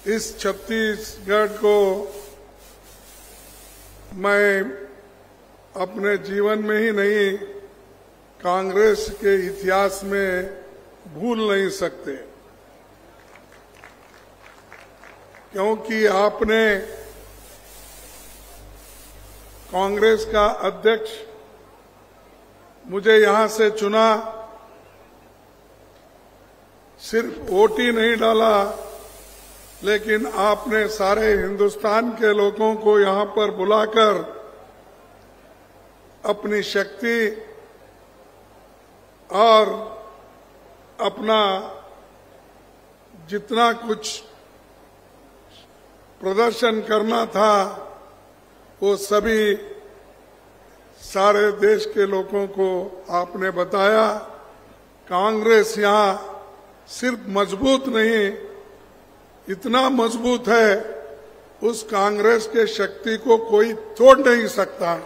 इस छत्तीसगढ़ को मैं अपने जीवन में ही नहीं, कांग्रेस के इतिहास में भूल नहीं सकते, क्योंकि आपने कांग्रेस का अध्यक्ष मुझे यहां से चुना, सिर्फ वोट ही नहीं डाला, लेकिन आपने सारे हिंदुस्तान के लोगों को यहां पर बुलाकर अपनी शक्ति और अपना जितना कुछ प्रदर्शन करना था वो सभी सारे देश के लोगों को आपने बताया। कांग्रेस यहां सिर्फ मजबूत नहीं, इतना मजबूत है, उस कांग्रेस के शक्ति को कोई तोड़ नहीं सकता।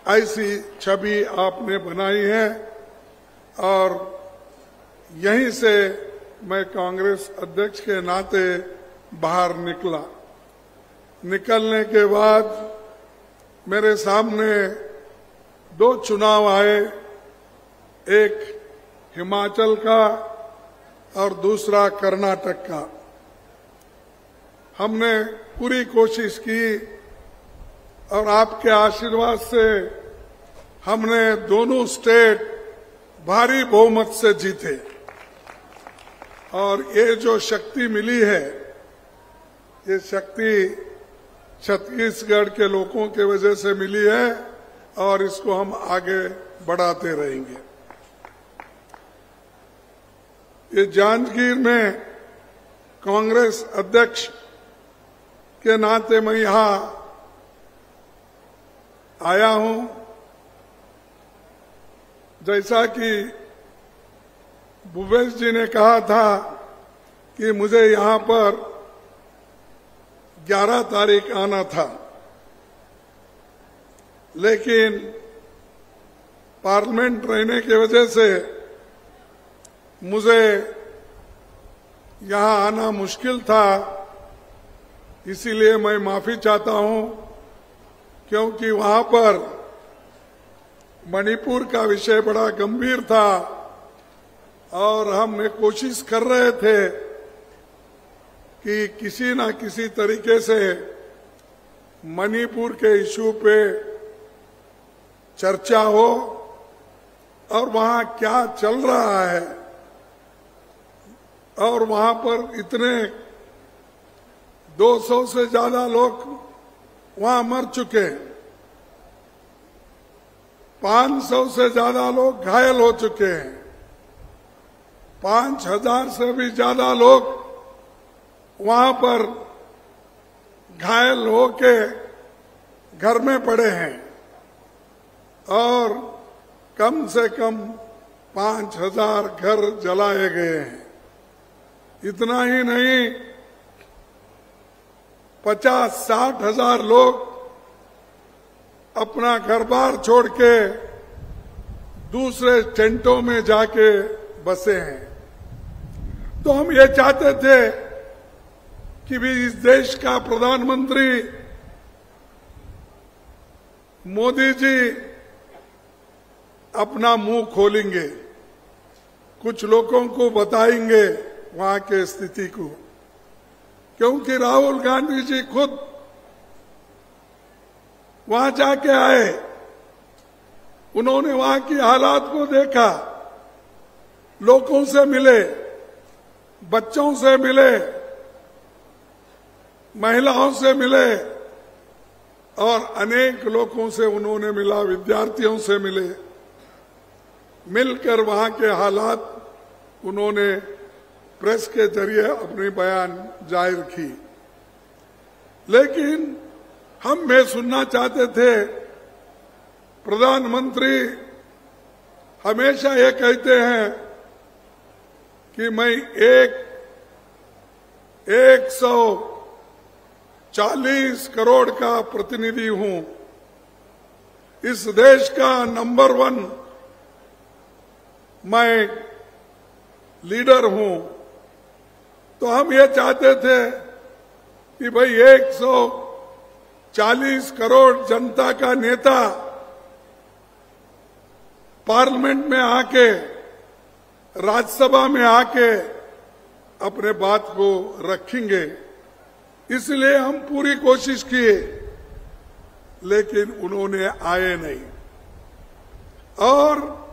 ऐसी छवि आपने बनाई है और यहीं से मैं कांग्रेस अध्यक्ष के नाते बाहर निकला। निकलने के बाद मेरे सामने दो चुनाव आए, एक हिमाचल का और दूसरा कर्नाटक का। हमने पूरी कोशिश की और आपके आशीर्वाद से हमने दोनों स्टेट भारी बहुमत से जीते और ये जो शक्ति मिली है, ये शक्ति छत्तीसगढ़ के लोगों के वजह से मिली है और इसको हम आगे बढ़ाते रहेंगे। ये जांजगीर में कांग्रेस अध्यक्ष के नाते मैं यहां आया हूं। जैसा कि भूपेश जी ने कहा था कि मुझे यहां पर 11 तारीख आना था, लेकिन पार्लियामेंट रहने की वजह से मुझे यहां आना मुश्किल था, इसीलिए मैं माफी चाहता हूं, क्योंकि वहां पर मणिपुर का विषय बड़ा गंभीर था और हम एक कोशिश कर रहे थे कि किसी न किसी तरीके से मणिपुर के इशू पे चर्चा हो और वहां क्या चल रहा है। और वहां पर इतने 200 से ज्यादा लोग वहां मर चुके हैं, 500 से ज्यादा लोग घायल हो चुके हैं, 5000 से भी ज्यादा लोग वहां पर घायल होके घर में पड़े हैं और कम से कम 5000 घर जलाए गए हैं। इतना ही नहीं, 50-60 हजार लोग अपना घर बार छोड़ के दूसरे टेंटों में जाके बसे हैं। तो हम ये चाहते थे कि भी इस देश का प्रधानमंत्री मोदी जी अपना मुंह खोलेंगे, कुछ लोगों को बताएंगे वहां के स्थिति को, क्योंकि राहुल गांधी जी खुद वहां जाके आए, उन्होंने वहां की हालात को देखा, लोगों से मिले, बच्चों से मिले, महिलाओं से मिले और अनेक लोगों से उन्होंने मिला, विद्यार्थियों से मिले, मिलकर वहां के हालात उन्होंने प्रेस के जरिए अपनी बयान जाहिर की। लेकिन हम ये सुनना चाहते थे, प्रधानमंत्री हमेशा ये कहते हैं कि मैं 140 करोड़ का प्रतिनिधि हूं, इस देश का नंबर 1 मैं लीडर हूं, तो हम ये चाहते थे कि भाई 140 करोड़ जनता का नेता पार्लियामेंट में आके, राज्यसभा में आके अपने बात को रखेंगे, इसलिए हम पूरी कोशिश किए, लेकिन उन्होंने आए नहीं। और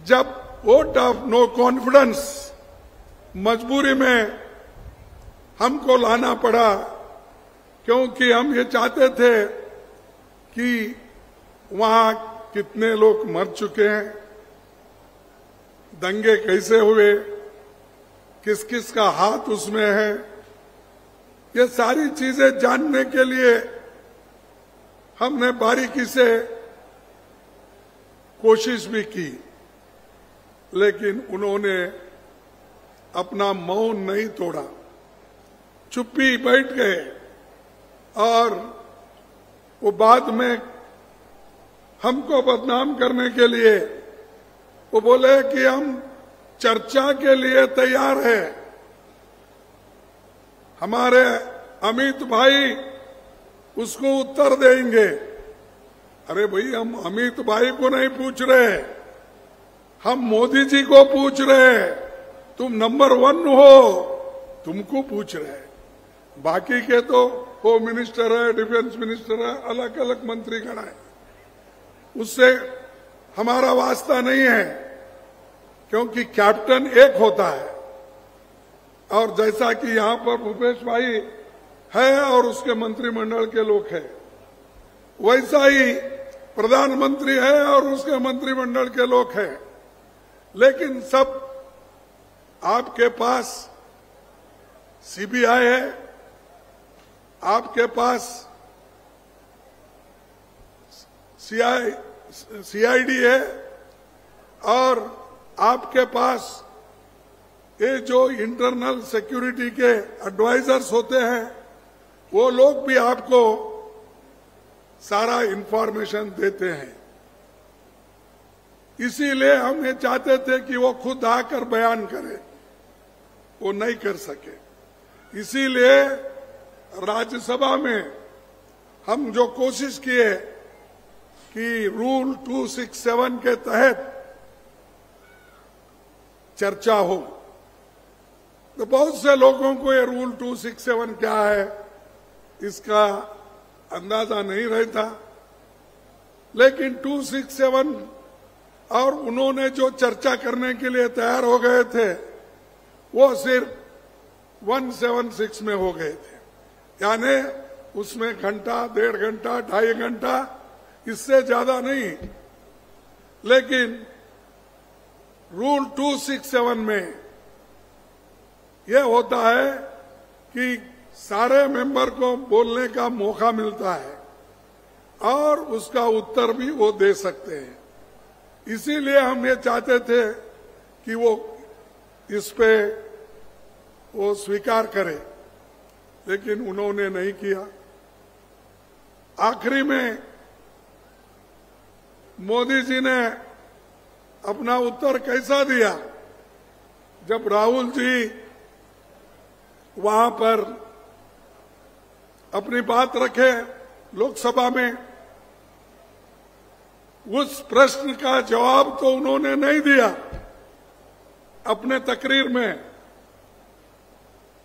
जब वोट ऑफ नो कॉन्फिडेंस मजबूरी में हमको लाना पड़ा, क्योंकि हम ये चाहते थे कि वहां कितने लोग मर चुके हैं, दंगे कैसे हुए, किस किस का हाथ उसमें है, ये सारी चीजें जानने के लिए हमने बारीकी से कोशिश भी की, लेकिन उन्होंने अपना मौन नहीं तोड़ा, चुप्पी बैठ गए। और वो बाद में हमको बदनाम करने के लिए वो बोले कि हम चर्चा के लिए तैयार है। हमारे अमित भाई उसको उत्तर देंगे। अरे भाई, हम अमित भाई को नहीं पूछ रहे, हम मोदी जी को पूछ रहे हैं। तुम नंबर 1 हो, तुमको पूछ रहे हैं। बाकी के तो होम मिनिस्टर है, डिफेंस मिनिस्टर है, अलग अलग मंत्रीगण है, उससे हमारा वास्ता नहीं है, क्योंकि कैप्टन एक होता है। और जैसा कि यहां पर भूपेश भाई है और उसके मंत्रिमंडल के लोग हैं, वैसा ही प्रधानमंत्री है और उसके मंत्रिमंडल के लोग हैं। लेकिन सब आपके पास सीबीआई है, आपके पास सीआईडी है, और आपके पास ये जो इंटरनल सिक्योरिटी के एडवाइजर्स होते हैं, वो लोग भी आपको सारा इंफॉर्मेशन देते हैं। इसीलिए हम ये चाहते थे कि वो खुद आकर बयान करे, वो नहीं कर सके। इसीलिए राज्यसभा में हम जो कोशिश किए कि रूल 267 के तहत चर्चा हो, तो बहुत से लोगों को ये रूल 267 क्या है इसका अंदाजा नहीं रहता। लेकिन 267 और उन्होंने जो चर्चा करने के लिए तैयार हो गए थे, वो सिर्फ 176 में हो गए थे। यानी उसमें घंटा, 1.5 घंटा, 2.5 घंटा, इससे ज्यादा नहीं। लेकिन रूल 267 में यह होता है कि सारे मेंबर को बोलने का मौका मिलता है और उसका उत्तर भी वो दे सकते हैं। इसीलिए हम ये चाहते थे कि वो इस पे वो स्वीकार करे, लेकिन उन्होंने नहीं किया। आखिरी में मोदी जी ने अपना उत्तर कैसा दिया, जब राहुल जी वहां पर अपनी बात रखे लोकसभा में, उस प्रश्न का जवाब तो उन्होंने नहीं दिया अपने तकरीर में।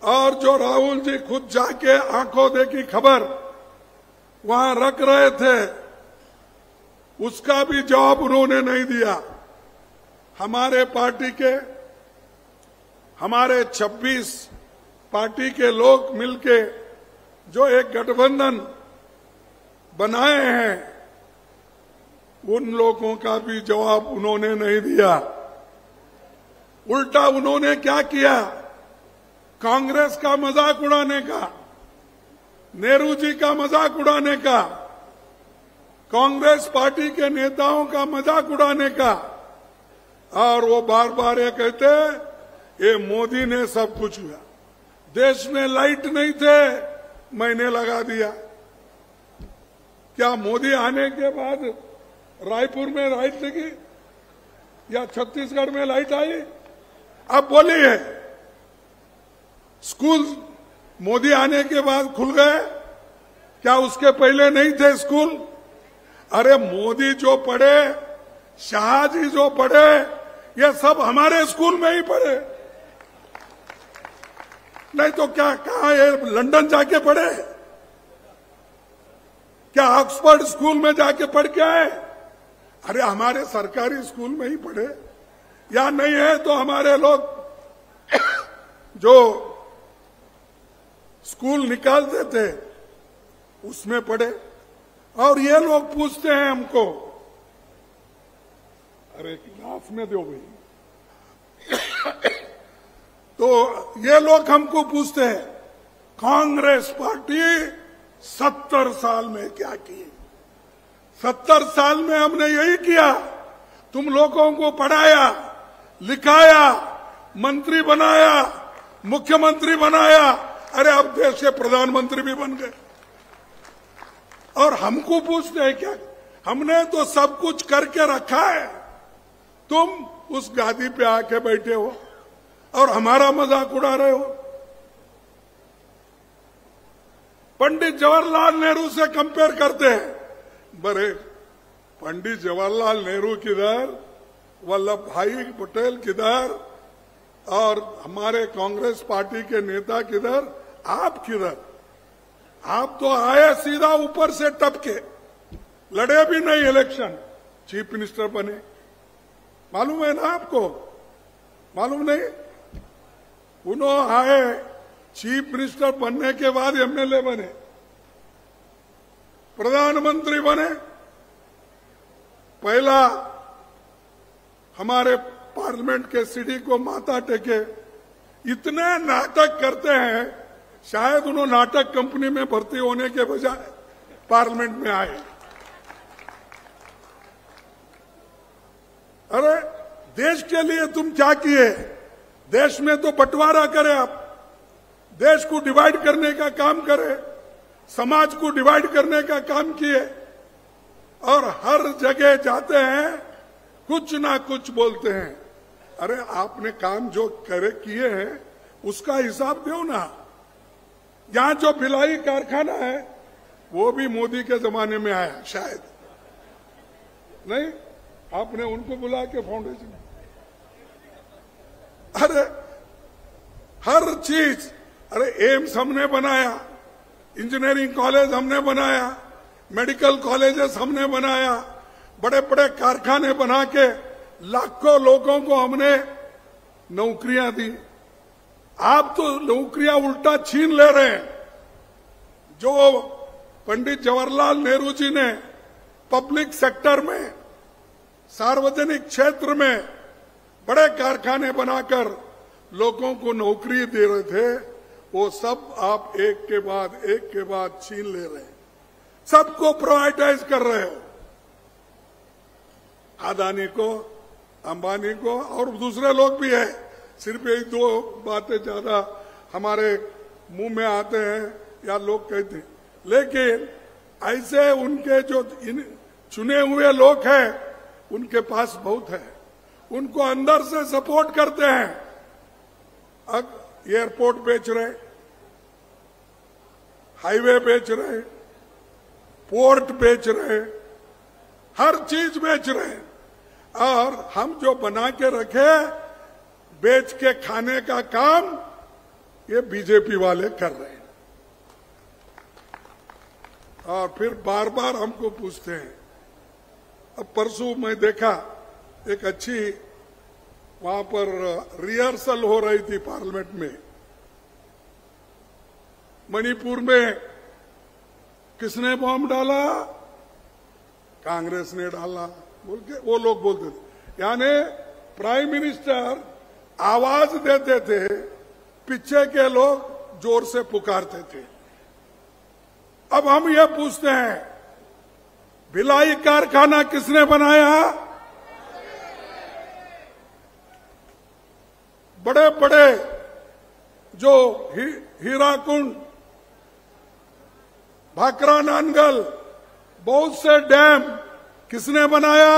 और जो राहुल जी खुद जाके आंखों देखी खबर वहां रख रहे थे, उसका भी जवाब उन्होंने नहीं दिया। हमारे पार्टी के, हमारे 26 पार्टी के लोग मिलके जो एक गठबंधन बनाए हैं, उन लोगों का भी जवाब उन्होंने नहीं दिया। उल्टा उन्होंने क्या किया, कांग्रेस का मजाक उड़ाने का, नेहरू जी का मजाक उड़ाने का, कांग्रेस पार्टी के नेताओं का मजाक उड़ाने का। और वो बार बार ये कहते ये मोदी ने सब कुछ हुआ, देश में लाइट नहीं थे, मैंने लगा दिया। क्या मोदी आने के बाद रायपुर में लाइट लगी या छत्तीसगढ़ में लाइट आई? अब बोलिए, स्कूल मोदी आने के बाद खुल गए, क्या उसके पहले नहीं थे स्कूल? अरे मोदी जो पढ़े, शाह जी जो पढ़े, ये सब हमारे स्कूल में ही पढ़े, नहीं तो क्या कहा ये लंदन जाके पढ़े? क्या ऑक्सफोर्ड स्कूल में जाके पढ़ के आए? अरे हमारे सरकारी स्कूल में ही पढ़े। या नहीं है तो हमारे लोग जो स्कूल निकालते थे उसमें पढ़े। और ये लोग पूछते हैं हमको, अरे गिलास में दो भाई। तो ये लोग हमको पूछते हैं, कांग्रेस पार्टी 70 साल में क्या की? 70 साल में हमने यही किया, तुम लोगों को पढ़ाया, लिखाया, मंत्री बनाया, मुख्यमंत्री बनाया, अरे अब देश के प्रधानमंत्री भी बन गए। और हमको पूछते हैं क्या? हमने तो सब कुछ करके रखा है, तुम उस गादी पे आके बैठे हो और हमारा मजाक उड़ा रहे हो। पंडित जवाहरलाल नेहरू से कंपेयर करते हैं, बड़े पंडित जवाहरलाल नेहरू किधर, वल्लभ भाई पटेल किधर, और हमारे कांग्रेस पार्टी के नेता किधर, आप किधर? आप तो आए सीधा ऊपर से टपके, लड़े भी नहीं इलेक्शन, चीफ मिनिस्टर बने। मालूम है ना आपको? मालूम नहीं? उन्होंने आए, चीफ मिनिस्टर बनने के बाद एमएलए बने, प्रधानमंत्री बने। पहला हमारे पार्लियामेंट के सीढ़ी को माथा टेके। इतने नाटक करते हैं, शायद उन्होंने नाटक कंपनी में भर्ती होने के बजाय पार्लियामेंट में आए। अरे देश के लिए तुम क्या किए? देश में तो बंटवारा करे, आप देश को डिवाइड करने का काम करे, समाज को डिवाइड करने का काम किए, और हर जगह जाते हैं कुछ ना कुछ बोलते हैं। अरे आपने काम जो करे किए हैं उसका हिसाब दो ना। यहां जो भिलाई कारखाना है वो भी मोदी के जमाने में आया, शायद नहीं? आपने उनको बुला के फाउंडेशन, अरे हर चीज, अरे एम्स हमने बनाया, इंजीनियरिंग कॉलेज हमने बनाया, मेडिकल कॉलेजेस हमने बनाया, बड़े बड़े कारखाने बना के लाखों लोगों को हमने नौकरियां दी। आप तो नौकरियां उल्टा छीन ले रहे हैं। जो पंडित जवाहरलाल नेहरू जी ने पब्लिक सेक्टर में, सार्वजनिक क्षेत्र में बड़े कारखाने बनाकर लोगों को नौकरी दे रहे थे, वो सब आप एक के बाद छीन ले रहे हैं। सबको प्राइवेटाइज कर रहे हो, अदानी को, अंबानी को, और दूसरे लोग भी है। सिर्फ एक दो बातें ज्यादा हमारे मुंह में आते हैं या लोग कहते हैं, लेकिन ऐसे उनके जो चुने हुए लोग हैं उनके पास बहुत है, उनको अंदर से सपोर्ट करते हैं। अब एयरपोर्ट बेच रहे, हाईवे बेच रहे, पोर्ट बेच रहे, हर चीज बेच रहे हैं, और हम जो बना के रखे बेच के खाने का काम ये बीजेपी वाले कर रहे हैं। और फिर बार बार हमको पूछते हैं। अब परसों मैं देखा एक अच्छी वहां पर रिहर्सल हो रही थी पार्लियामेंट में। मणिपुर में किसने बॉम्ब डाला? कांग्रेस ने डाला बोल के वो लोग बोलते थे। यानी प्राइम मिनिस्टर आवाज देते थे, पीछे के लोग जोर से पुकारते थे। अब हम ये पूछते हैं, भिलाई कारखाना किसने बनाया? बड़े बड़े जो हीराकुंड, भाखरा नानगल, बहुत से डैम किसने बनाया?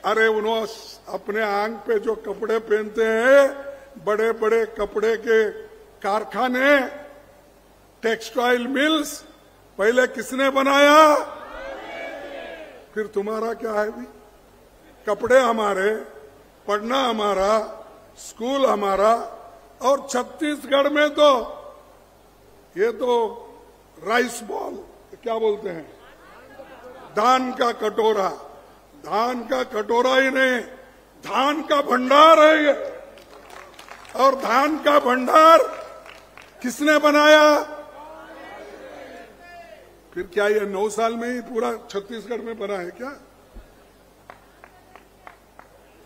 अरे उन्होंने अपने आंख पे जो कपड़े पहनते हैं बड़े बड़े कपड़े के कारखाने, टेक्सटाइल मिल्स पहले किसने बनाया? फिर तुम्हारा क्या है भी? कपड़े हमारे, पढ़ना हमारा, स्कूल हमारा, और छत्तीसगढ़ में तो ये तो राइस बॉल, क्या बोलते हैं, धान का कटोरा। धान का कटोरा ही नहीं, धान का भंडार है ये। और धान का भंडार किसने बनाया? फिर क्या ये 9 साल में ही पूरा छत्तीसगढ़ में बना है क्या?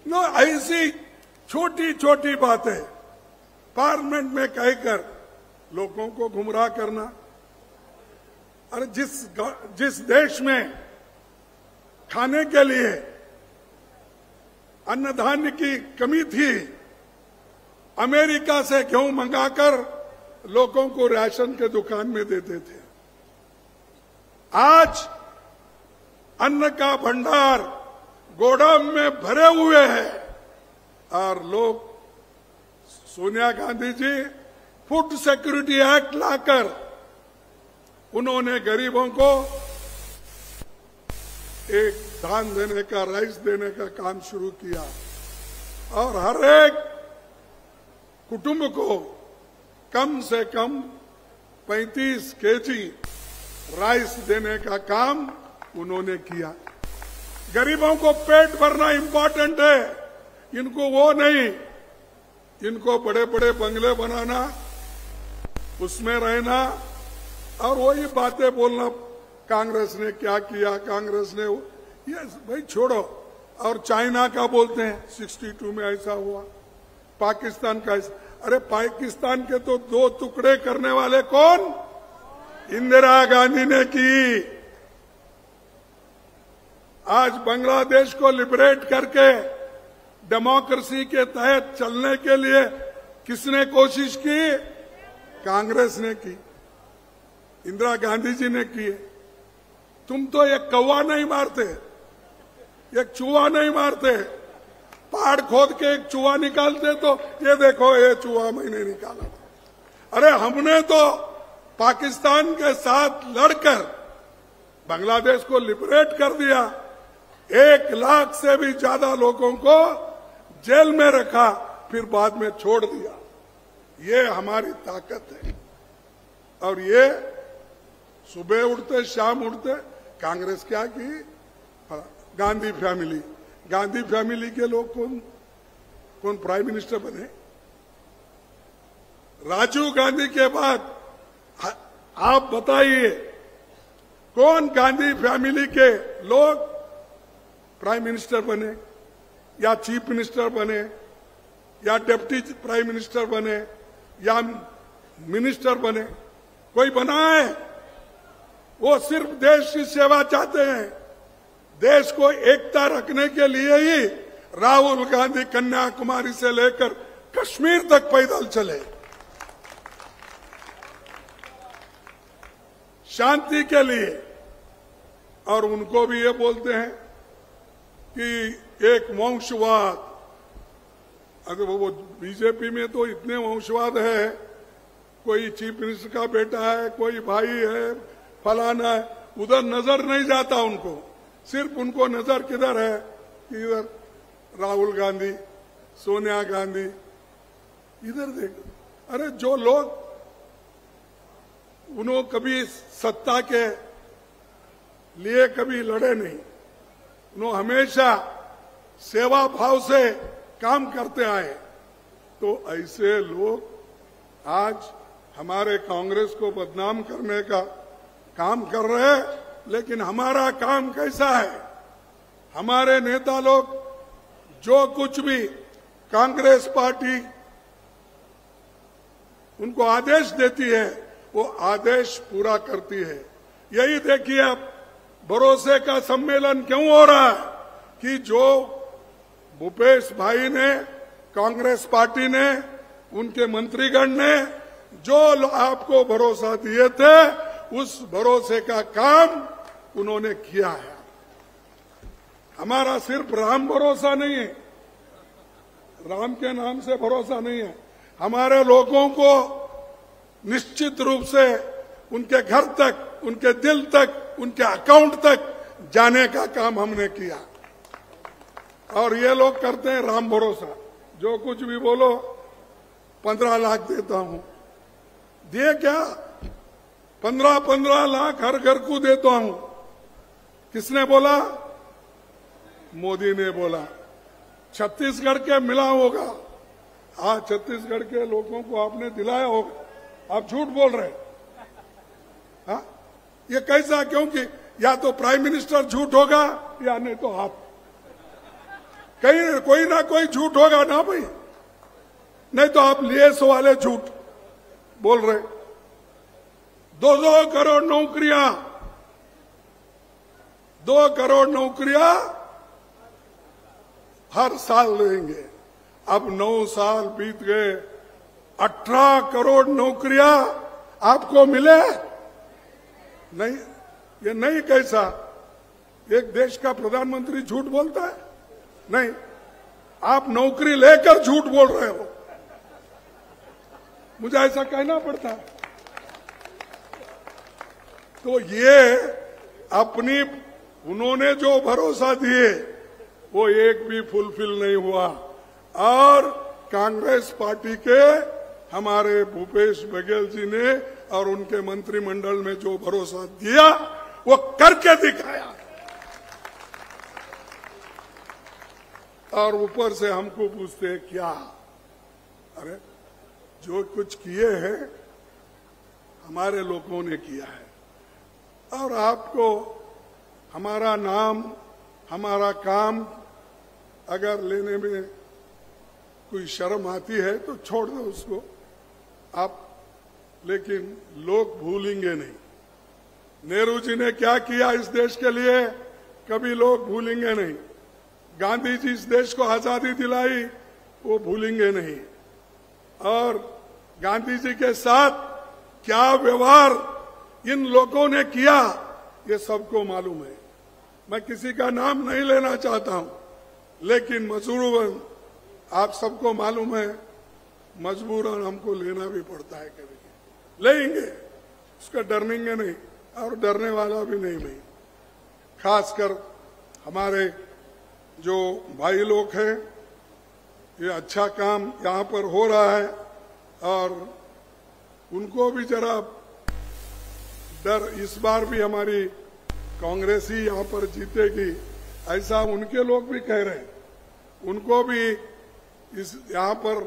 नो, ऐसी छोटी छोटी बातें पार्लियामेंट में कहकर लोगों को गुमराह करना। अरे जिस देश में खाने के लिए अन्न धान्य की कमी थी, अमेरिका से गेहूं मंगाकर लोगों को राशन के दुकान में देते थे। आज अन्न का भंडार गोदाम में भरे हुए हैं और लोग, Sonia Gandhi ji food security act लाकर उन्होंने गरीबों को एक धान देने का, राइस देने का काम शुरू किया और हर एक कुटुंब को कम से कम 35 केजी राइस देने का काम उन्होंने किया। गरीबों को पेट भरना इंपॉर्टेंट है, इनको वो नहीं, इनको बड़े बड़े बंगले बनाना, उसमें रहना और वही बातें बोलना, कांग्रेस ने क्या किया, कांग्रेस ने ये भाई छोड़ो। और चाइना का बोलते हैं 62 में ऐसा हुआ, पाकिस्तान का ऐसा। अरे पाकिस्तान के तो 2 टुकड़े करने वाले कौन? इंदिरा गांधी ने की। आज बांग्लादेश को लिबरेट करके डेमोक्रेसी के तहत चलने के लिए किसने कोशिश की? कांग्रेस ने की, इंदिरा गांधी जी ने की। तुम तो एक कौवा नहीं मारते, एक चूहा नहीं मारते, पहाड़ खोद के एक चूहा निकालते तो ये देखो ये चूहा मैंने निकाला था। अरे हमने तो पाकिस्तान के साथ लड़कर बांग्लादेश को लिबरेट कर दिया। 1 लाख से भी ज्यादा लोगों को जेल में रखा, फिर बाद में छोड़ दिया। ये हमारी ताकत है। और ये सुबह उठते शाम उठते, कांग्रेस क्या की? गांधी फैमिली, गांधी फैमिली के लोग कौन प्राइम मिनिस्टर बने? राजीव गांधी के बाद आप बताइए कौन गांधी फैमिली के लोग प्राइम मिनिस्टर बने या चीफ मिनिस्टर बने या डिप्टी प्राइम मिनिस्टर बने या मिनिस्टर बने? कोई बना है? वो सिर्फ देश की सेवा चाहते हैं। देश को एकता रखने के लिए ही राहुल गांधी कन्याकुमारी से लेकर कश्मीर तक पैदल चले, शांति के लिए। और उनको भी ये बोलते हैं कि एक वंशवाद, अगर वो बीजेपी में तो इतने वंशवाद है, कोई चीफ मिनिस्टर का बेटा है, कोई भाई है, फलाना है, उधर नजर नहीं जाता उनको। सिर्फ उनको नजर किधर है कि इधर राहुल गांधी, सोनिया गांधी, इधर देखो। अरे जो लोग उन्होंने कभी सत्ता के लिए कभी लड़े नहीं, उन्होंने हमेशा सेवा भाव से काम करते आए, तो ऐसे लोग आज हमारे कांग्रेस को बदनाम करने का काम कर रहे हैं। लेकिन हमारा काम कैसा है? हमारे नेता लोग जो कुछ भी कांग्रेस पार्टी उनको आदेश देती है, वो आदेश पूरा करती है। यही देखिए अब भरोसे का सम्मेलन क्यों हो रहा है कि जो भूपेश भाई ने, कांग्रेस पार्टी ने, उनके मंत्रीगण ने जो आपको भरोसा दिए थे, उस भरोसे का काम उन्होंने किया है। हमारा सिर्फ राम भरोसा नहीं है, राम के नाम से भरोसा नहीं है। हमारे लोगों को निश्चित रूप से उनके घर तक, उनके दिल तक, उनके अकाउंट तक जाने का काम हमने किया। और ये लोग करते हैं राम भरोसा, जो कुछ भी बोलो 15 लाख देता हूं। दिए क्या? 15 लाख हर घर को देता हूं। किसने बोला? मोदी ने बोला। छत्तीसगढ़ के मिला होगा। हाँ, छत्तीसगढ़ के लोगों को आपने दिलाया होगा। आप झूठ बोल रहे हैं। हाँ, ये कैसा? क्योंकि या तो प्राइम मिनिस्टर झूठ होगा या नहीं तो आप, कहीं कोई ना कोई झूठ होगा ना भाई। नहीं तो आप लिए वाले झूठ बोल रहे। 2 करोड़ नौकरियां, 2 करोड़ नौकरियां हर साल देंगे। अब 9 साल बीत गए, 18 करोड़ नौकरियां आपको मिले नहीं। ये नहीं कैसा? एक देश का प्रधानमंत्री झूठ बोलता है? नहीं, आप नौकरी लेकर झूठ बोल रहे हो। मुझे ऐसा कहना पड़ता है। तो ये अपनी उन्होंने जो भरोसा दिए वो एक भी फुलफिल नहीं हुआ। और कांग्रेस पार्टी के हमारे भूपेश बघेल जी ने और उनके मंत्रिमंडल में जो भरोसा दिया वो करके दिखाया। और ऊपर से हमको पूछते हैं क्या? अरे जो कुछ किए हैं हमारे लोगों ने किया है। और आपको हमारा नाम, हमारा काम अगर लेने में कोई शर्म आती है तो छोड़ दो उसको आप, लेकिन लोग भूलेंगे नहीं। नेहरू जी ने क्या किया इस देश के लिए, कभी लोग भूलेंगे नहीं। गांधी जी इस देश को आजादी दिलाई, वो भूलेंगे नहीं। और गांधी जी के साथ क्या व्यवहार इन लोगों ने किया ये सबको मालूम है। मैं किसी का नाम नहीं लेना चाहता हूं, लेकिन मजबूरन आप सबको मालूम है, मजबूरन हमको लेना भी पड़ता है। कभी लेंगे, उसका डरेंगे नहीं और डरने वाला भी नहीं मैं। खासकर हमारे जो भाई लोग हैं, ये अच्छा काम यहाँ पर हो रहा है और उनको भी जरा डर, इस बार भी हमारी कांग्रेस ही यहाँ पर जीतेगी ऐसा उनके लोग भी कह रहे हैं। उनको भी इस यहाँ पर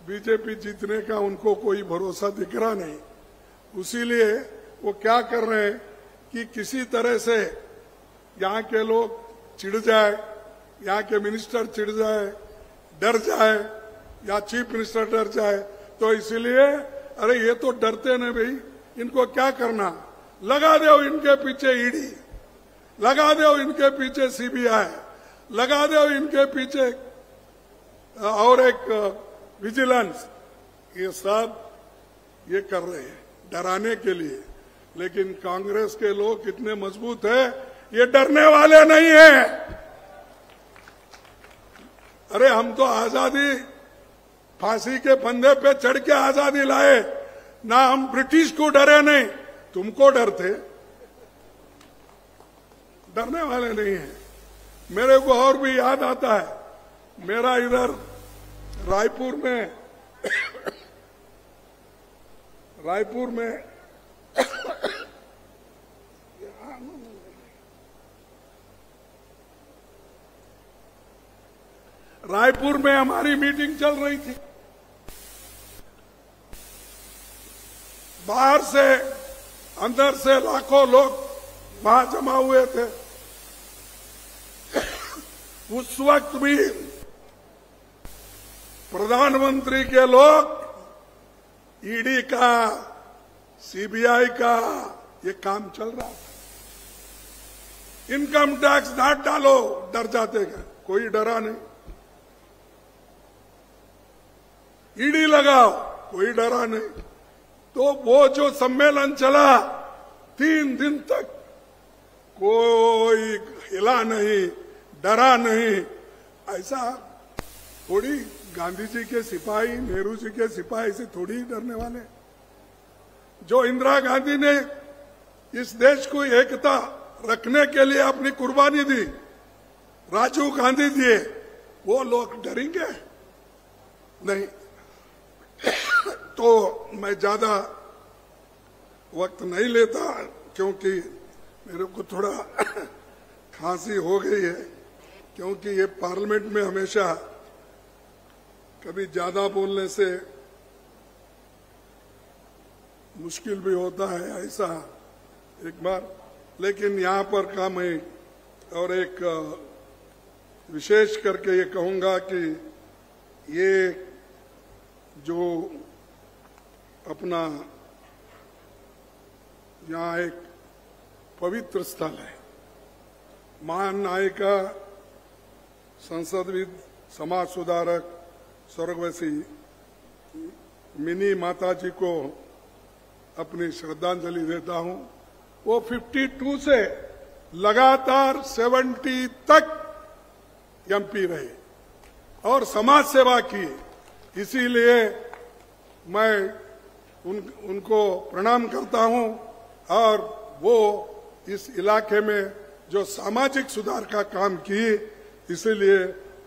बीजेपी जीतने का उनको कोई भरोसा दिख रहा नहीं। उसीलिए वो क्या कर रहे हैं कि किसी तरह से यहाँ के लोग चिढ़ जाए, यहाँ के मिनिस्टर चिढ़ जाए, डर जाए, या चीफ मिनिस्टर डर जाए। तो इसीलिए अरे ये तो डरते नहीं भाई, इनको क्या करना, लगा दो इनके पीछे ईडी, लगा दो इनके पीछे सीबीआई, लगा दो इनके पीछे और एक विजिलेंस। ये सब ये कर रहे हैं डराने के लिए। लेकिन कांग्रेस के लोग कितने मजबूत है, ये डरने वाले नहीं है। अरे हम तो आजादी, फांसी के फंदे पे चढ़ के आजादी लाए ना, हम ब्रिटिश को डरे नहीं, तुमको डरते। डरने वाले नहीं है। मेरे को और भी याद आता है, मेरा इधर रायपुर में रायपुर में हमारी मीटिंग चल रही थी। बाहर से अंदर से लाखों लोग वहां जमा हुए थे। उस वक्त भी प्रधानमंत्री के लोग ईडी का, सीबीआई का ये काम चल रहा था। इनकम टैक्स ना डालो, डर जाते हैं, कोई डरा नहीं। ईडी लगाओ, कोई डरा नहीं। तो वो जो सम्मेलन चला 3 दिन तक, कोई हिला नहीं, डरा नहीं। ऐसा थोड़ी गांधी जी के सिपाही, नेहरू जी के सिपाही से थोड़ी ही डरने वाले। जो इंदिरा गांधी ने इस देश को एकता रखने के लिए अपनी कुर्बानी दी, राजीव गांधी दिए, वो लोग डरेंगे नहीं। तो मैं ज्यादा वक्त नहीं लेता, क्योंकि मेरे को थोड़ा खांसी हो गई है, क्योंकि ये पार्लियामेंट में हमेशा कभी ज्यादा बोलने से मुश्किल भी होता है, ऐसा एक बार। लेकिन यहाँ पर का मैं और एक विशेष करके ये कहूंगा कि ये जो अपना यहाँ एक पवित्र स्थल है, महान नायिका, संसदविद, समाज सुधारक स्वर्गवासी मिनी माता जी को अपनी श्रद्धांजलि देता हूं। वो 52 से लगातार 70 तक एमपी रहे और समाज सेवा की, इसीलिए मैं उनको प्रणाम करता हूं। और वो इस इलाके में जो सामाजिक सुधार का काम किए, इसीलिए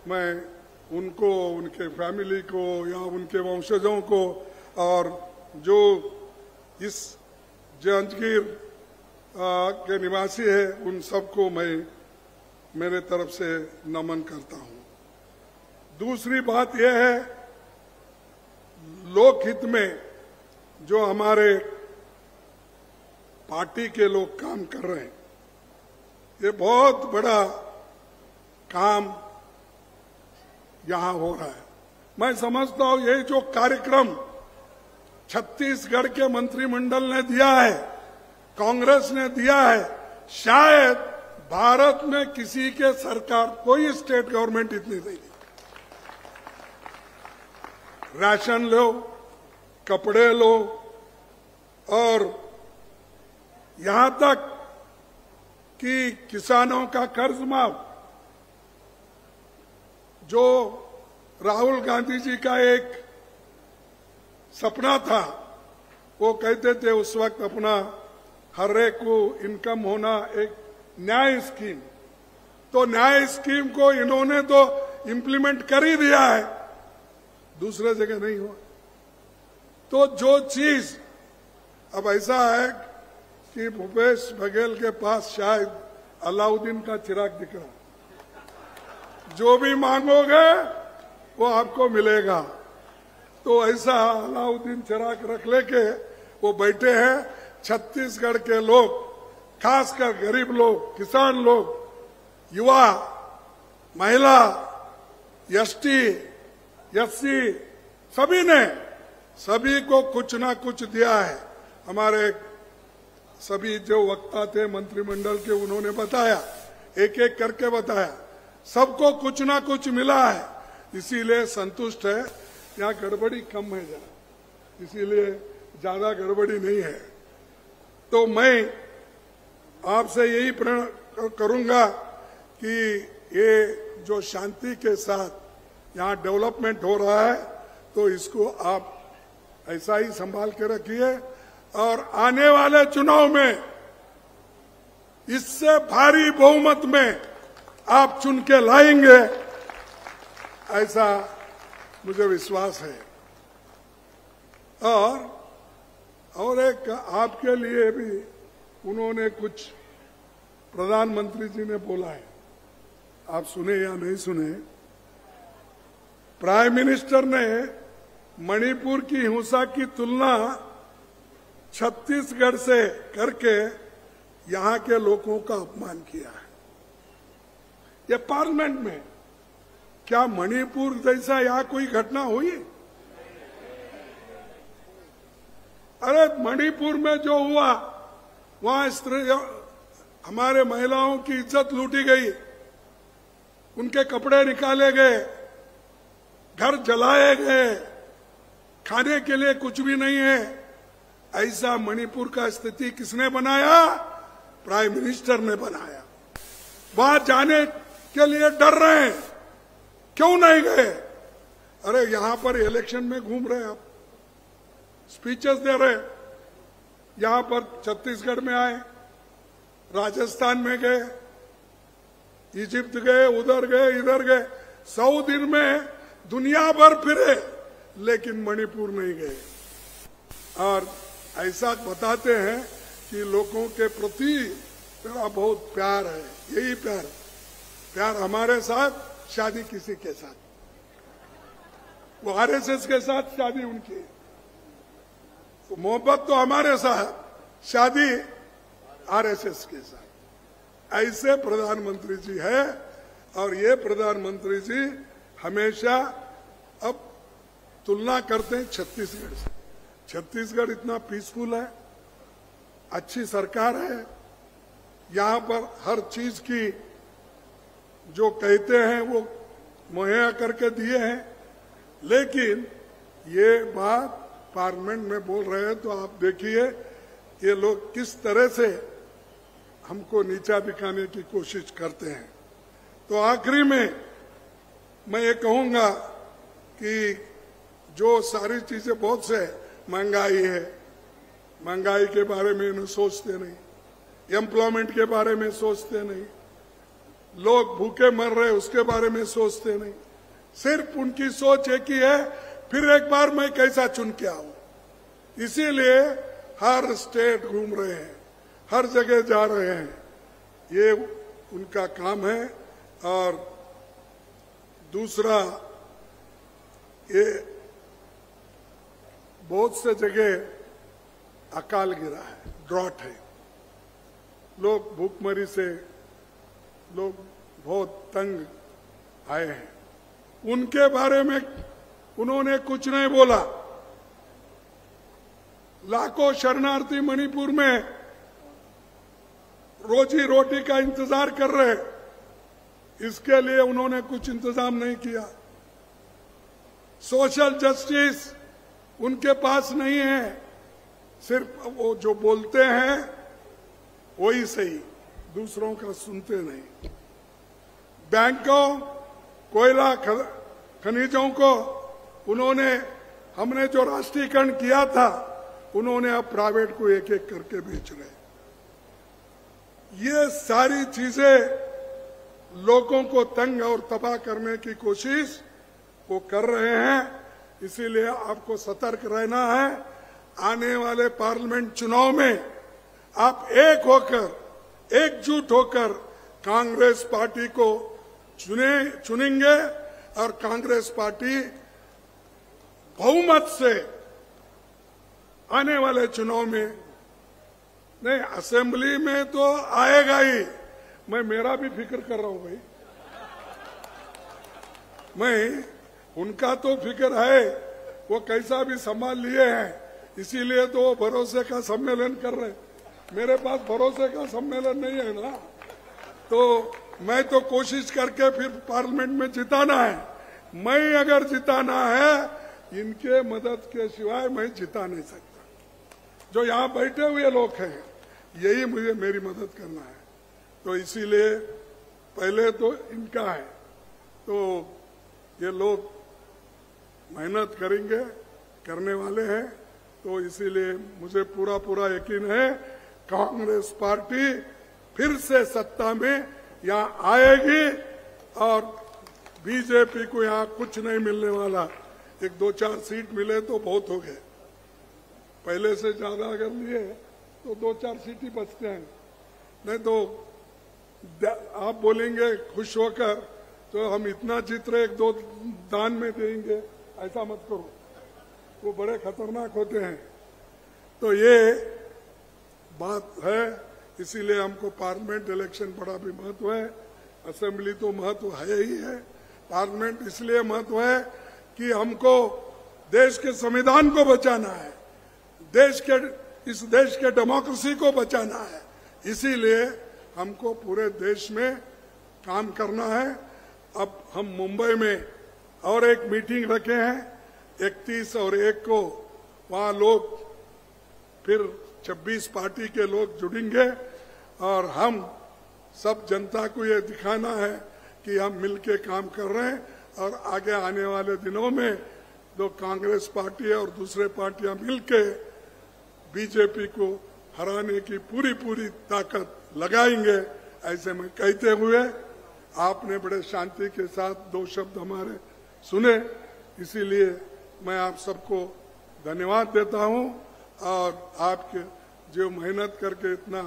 मैं उनको, उनके फैमिली को या उनके वंशजों को और जो इस जंजगीर के निवासी है, उन सबको मैं मेरे तरफ से नमन करता हूं। दूसरी बात यह है, लोकहित में जो हमारे पार्टी के लोग काम कर रहे हैं, ये बहुत बड़ा काम यहां हो रहा है। मैं समझता हूं ये जो कार्यक्रम छत्तीसगढ़ के मंत्रिमंडल ने दिया है, कांग्रेस ने दिया है, शायद भारत में किसी के सरकार, कोई स्टेट गवर्नमेंट इतनी नहीं दी। राशन लो, कपड़े लो, और यहां तक कि किसानों का कर्ज माफ, जो राहुल गांधी जी का एक सपना था, वो कहते थे उस वक्त अपना हर एक को इनकम होना, एक न्याय स्कीम। तो न्याय स्कीम को इन्होंने तो इम्प्लीमेंट कर ही दिया है, दूसरे जगह नहीं हुआ। तो जो चीज अब ऐसा है कि भूपेश बघेल के पास शायद अलाउद्दीन का चिराग दिख रहा, जो भी मांगोगे वो आपको मिलेगा। तो ऐसा अलाउद्दीन चिराग रख लेके वो बैठे हैं। छत्तीसगढ़ के लोग, खासकर गरीब लोग, किसान लोग, युवा, महिला, एसटी, एससी, सभी को कुछ ना कुछ दिया है। हमारे सभी जो वक्ता थे मंत्रिमंडल के, उन्होंने बताया, एक एक करके बताया, सबको कुछ ना कुछ मिला है, इसीलिए संतुष्ट है। यहाँ गड़बड़ी कम है जरा, इसीलिए ज्यादा गड़बड़ी नहीं है। तो मैं आपसे यही प्रण करूंगा कि ये जो शांति के साथ यहाँ डेवलपमेंट हो रहा है, तो इसको आप ऐसा ही संभाल के रखिए, और आने वाले चुनाव में इससे भारी बहुमत में आप चुन के लाएंगे, ऐसा मुझे विश्वास है। और एक आपके लिए भी उन्होंने कुछ प्रधानमंत्री जी ने बोला है, आप सुने या नहीं सुने। प्राइम मिनिस्टर ने मणिपुर की हिंसा की तुलना छत्तीसगढ़ से करके यहां के लोगों का अपमान किया है। ये पार्लियामेंट में क्या मणिपुर जैसा यहां कोई घटना हुई? अरे मणिपुर में जो हुआ, वहां हमारे महिलाओं की इज्जत लूटी गई, उनके कपड़े निकाले गए, घर जलाए गए, खाने के लिए कुछ भी नहीं है। ऐसा मणिपुर का स्थिति किसने बनाया? प्राइम मिनिस्टर ने बनाया। वहां जाने के लिए डर रहे हैं, क्यों नहीं गए? अरे यहां पर इलेक्शन में घूम रहे आप, स्पीचेस दे रहे, यहां पर छत्तीसगढ़ में आए, राजस्थान में गए, इजिप्ट गए, उधर गए, इधर गए, 100 दिन में दुनिया भर फिरे, लेकिन मणिपुर नहीं गए। और ऐसा बताते हैं कि लोगों के प्रति मेरा बहुत प्यार है। यही प्यार हमारे साथ, शादी किसी के साथ, वो आरएसएस के साथ शादी उनकी, तो मोहब्बत तो हमारे साथ, शादी आरएसएस के साथ। ऐसे प्रधानमंत्री जी है। और ये प्रधानमंत्री जी हमेशा अब तुलना करते हैं छत्तीसगढ़ से। छत्तीसगढ़ इतना पीसफुल है, अच्छी सरकार है, यहां पर हर चीज की जो कहते हैं वो मुहैया करके दिए हैं। लेकिन ये बात पार्लियामेंट में बोल रहे हैं तो आप देखिए ये लोग किस तरह से हमको नीचा दिखाने की कोशिश करते हैं। तो आखिरी में मैं ये कहूंगा कि जो सारी चीजें बहुत से महंगाई है, महंगाई के बारे में इन्हें सोचते नहीं, एम्प्लॉयमेंट के बारे में सोचते नहीं, लोग भूखे मर रहे उसके बारे में सोचते नहीं। सिर्फ उनकी सोच एक ही है, फिर एक बार मैं कैसा चुन के आऊं। इसीलिए हर स्टेट घूम रहे हैं, हर जगह जा रहे हैं, ये उनका काम है। और दूसरा, ये बहुत से जगह अकाल गिरा है, ड्रॉट है, लोग भूखमरी से लोग बहुत तंग आए हैं। उनके बारे में उन्होंने कुछ नहीं बोला। लाखों शरणार्थी मणिपुर में रोजी रोटी का इंतजार कर रहे, इसके लिए उन्होंने कुछ इंतजाम नहीं किया। सोशल जस्टिस उनके पास नहीं है, सिर्फ वो जो बोलते हैं वही सही, दूसरों का सुनते नहीं। बैंकों, कोयला खनिजों को उन्होंने, हमने जो राष्ट्रीयकरण किया था, उन्होंने अब प्राइवेट को एक एक करके बेच रहे। ये सारी चीजें लोगों को तंग और तबाह करने की कोशिश वो कर रहे हैं। इसीलिए आपको सतर्क रहना है। आने वाले पार्लियामेंट चुनाव में आप एक होकर, एकजुट होकर कांग्रेस पार्टी को चुनेंगे और कांग्रेस पार्टी बहुमत से आने वाले चुनाव में, नहीं असेंबली में तो आएगा ही। मैं मेरा भी फिक्र कर रहा हूं भाई, मैं उनका तो फिक्र है, वो कैसा भी संभाल लिए हैं, इसीलिए तो वो भरोसे का सम्मेलन कर रहे। मेरे पास भरोसे का सम्मेलन नहीं है ना, तो मैं तो कोशिश करके फिर पार्लियामेंट में जिताना है। मैं अगर जिताना है, इनके मदद के सिवाय मैं जिता नहीं सकता। जो यहाँ बैठे हुए लोग हैं, यही मुझे मेरी मदद करना है। तो इसीलिए पहले तो इनका है, तो ये लोग मेहनत करेंगे, करने वाले हैं। तो इसीलिए मुझे पूरा यकीन है कांग्रेस पार्टी फिर से सत्ता में यहाँ आएगी और बीजेपी को यहाँ कुछ नहीं मिलने वाला। 1-2-4 सीट मिले तो बहुत हो गए, पहले से ज्यादा अगर लिए तो 2-4 सीट ही बचते हैं। नहीं तो आप बोलेंगे खुश होकर तो हम इतना जीत रहे, 1-2 दान में देंगे, ऐसा मत करो, वो बड़े खतरनाक होते हैं। तो ये बात है, इसीलिए हमको पार्लियामेंट इलेक्शन बड़ा भी महत्व है। असेंबली तो महत्व है ही है, पार्लियामेंट इसलिए महत्व है कि हमको देश के संविधान को बचाना है, इस देश के डेमोक्रेसी को बचाना है। इसीलिए हमको पूरे देश में काम करना है। अब हम मुंबई में और एक मीटिंग रखे हैं 31 और 1 को, वहां लोग फिर 26 पार्टी के लोग जुड़ेंगे और हम सब जनता को ये दिखाना है कि हम मिलके काम कर रहे हैं और आगे आने वाले दिनों में जो कांग्रेस पार्टी और दूसरे पार्टियां मिलके बीजेपी को हराने की पूरी ताकत लगाएंगे। ऐसे में कहते हुए आपने बड़े शांति के साथ 2 शब्द हमारे सुने, इसीलिए मैं आप सबको धन्यवाद देता हूं। और आपके जो मेहनत करके इतना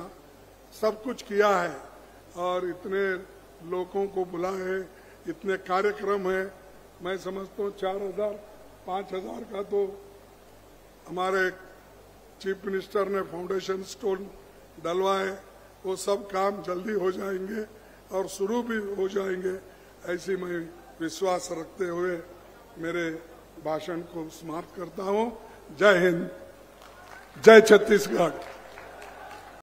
सब कुछ किया है और इतने लोगों को बुलाए, इतने कार्यक्रम है, मैं समझता हूँ 4,000-5,000 का तो हमारे चीफ मिनिस्टर ने फाउंडेशन स्टोन डलवाए, वो सब काम जल्दी हो जाएंगे और शुरू भी हो जाएंगे, ऐसी मैं विश्वास रखते हुए मेरे भाषण को समाप्त करता हूं। जय हिंद, जय छत्तीसगढ़।